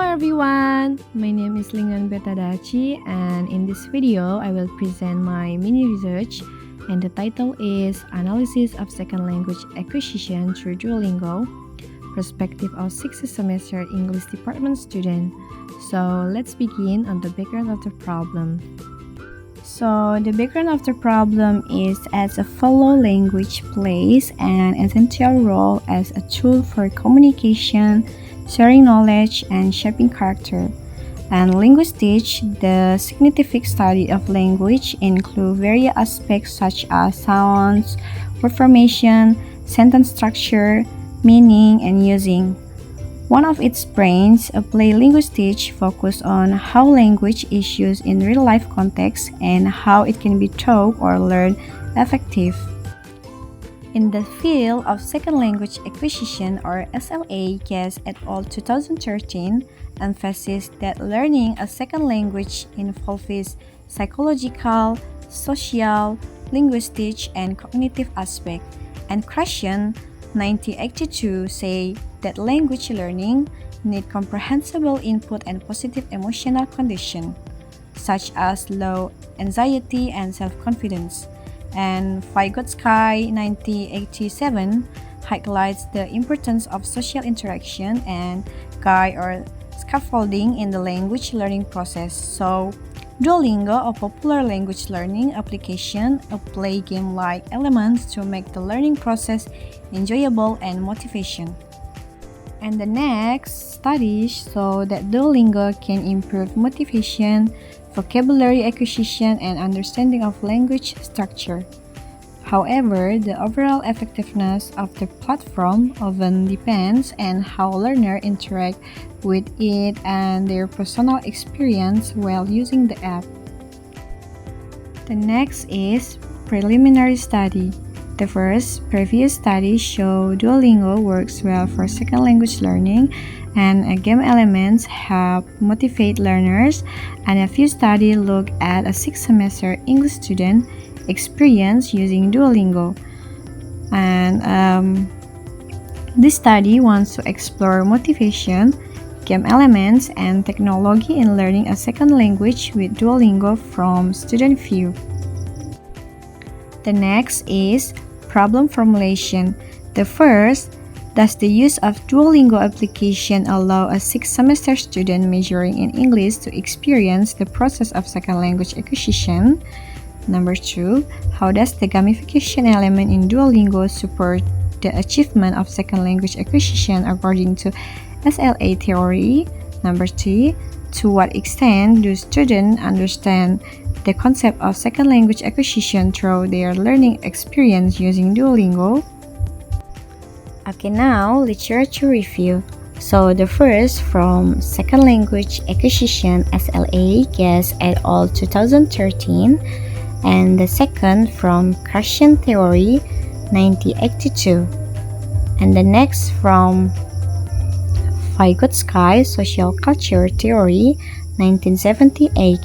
everyone, my name is Lingan Betadachi, and in this video I will present my mini research, and the title is Analysis of Second Language Acquisition Through Duolingo, Perspective of 6th Semester English Department Student. So let's begin on the background of the problem. So the background of the problem is as a follow language plays an essential role as a tool for communication, sharing knowledge, and shaping character. And linguistics, the scientific study of language, include various aspects such as sounds, word formation, sentence structure, meaning, and using. One of its branches, Apply Linguistics, focus on how language is used in real-life context and how it can be taught or learned effective. In the field of second language acquisition, or SLA, Guest et al. 2013 emphasized that learning a second language involves psychological, social, linguistic, and cognitive aspects, and Christian 1982 say that language learning need comprehensible input and positive emotional condition, such as low anxiety and self-confidence. And Vygotsky 1987 highlights the importance of social interaction and guide or scaffolding in the language learning process. So, Duolingo, a popular language learning application, apply game-like elements to make the learning process enjoyable and motivation. And the next studies show that Duolingo can improve motivation, vocabulary acquisition, and understanding of language structure. However, the overall effectiveness of the platform often depends on how learners interact with it and their personal experience while using the app. The next is preliminary study. The first previous studies show Duolingo works well for second language learning, and game elements help motivate learners, and a few studies look at a 6th semester English student experience using Duolingo. And this study wants to explore motivation, game elements, and technology in learning a second language with Duolingo from student view. The next is problem formulation. The first, does the use of Duolingo application allow a 6th semester student majoring in English to experience the process of second language acquisition? Number 2, how does the gamification element in Duolingo support the achievement of second language acquisition according to SLA theory? Number 3, to what extent do students understand the concept of second language acquisition through their learning experience using Duolingo? Okay, now literature review. So the first from Second Language Acquisition SLA, Guest et al. 2013, and the second from Christian Theory 1982, and the next from Vygotsky Social Culture Theory 1978,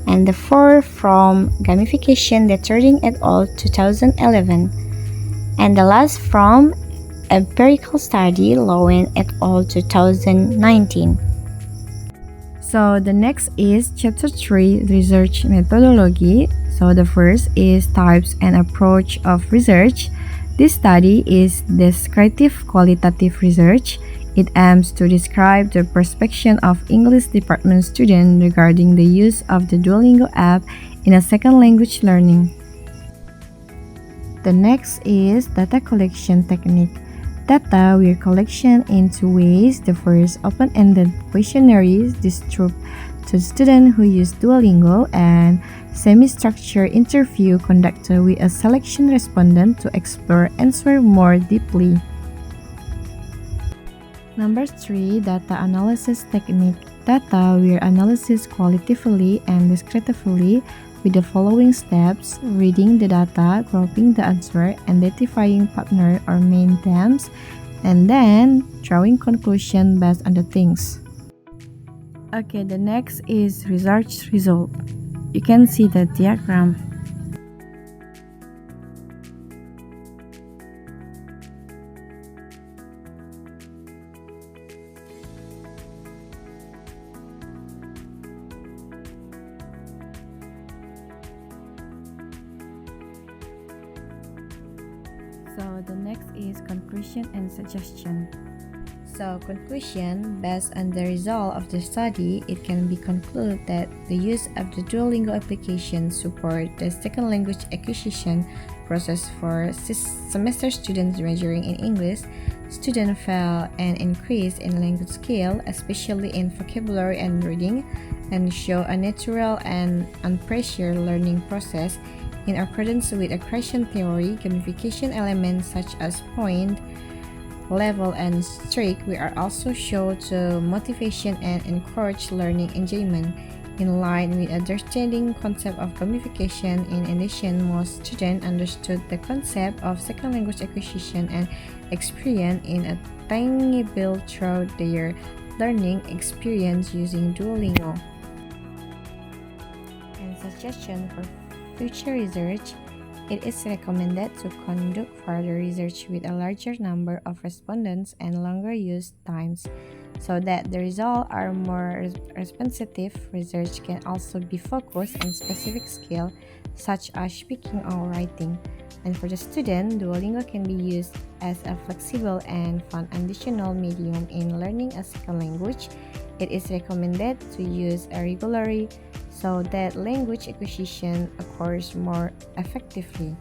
and the fourth from Gamification Deterding et al. 2011, and the last from Empirical Study Lowen et al. 2019. So the next is Chapter 3, Research Methodology. So the first is Types and Approach of Research. This study is descriptive qualitative research. It aims to describe the perspective of English department students regarding the use of the Duolingo app in a second language learning. The next is Data Collection Technique. Data were collection in two ways. The first, open-ended questionnaires distributed to students who use Duolingo, and semi-structured interview conducted with a selection respondent to explore answer more deeply. Number 3, Data Analysis Technique. Data were analyzed qualitatively and descriptively with the following steps: reading the data, grouping the answer, identifying partner or main themes, and then drawing conclusion based on the things. Okay, the next is research result. You can see the diagram. So the next is conclusion and suggestion. So, conclusion, based on the result of the study, it can be concluded that the use of the Duolingo application support the second language acquisition process for semester students majoring in English. Students feel an increase in language skill, especially in vocabulary and reading, and show a natural and unpressured learning process in accordance with accretion theory. Gamification elements such as point, level, and streak we are also show to motivation and encourage learning enjoyment. In line with understanding concept of gamification, in addition, most students understood the concept of second language acquisition and experience in a tiny build through their learning experience using Duolingo. And suggestion for future research, it is recommended to conduct further research with a larger number of respondents and longer use times so that the results are more responsive. Research can also be focused on specific skills such as speaking or writing. And for the student, Duolingo can be used as a flexible and fun additional medium in learning a second language. It is recommended to use regularly so that language acquisition occurs more effectively.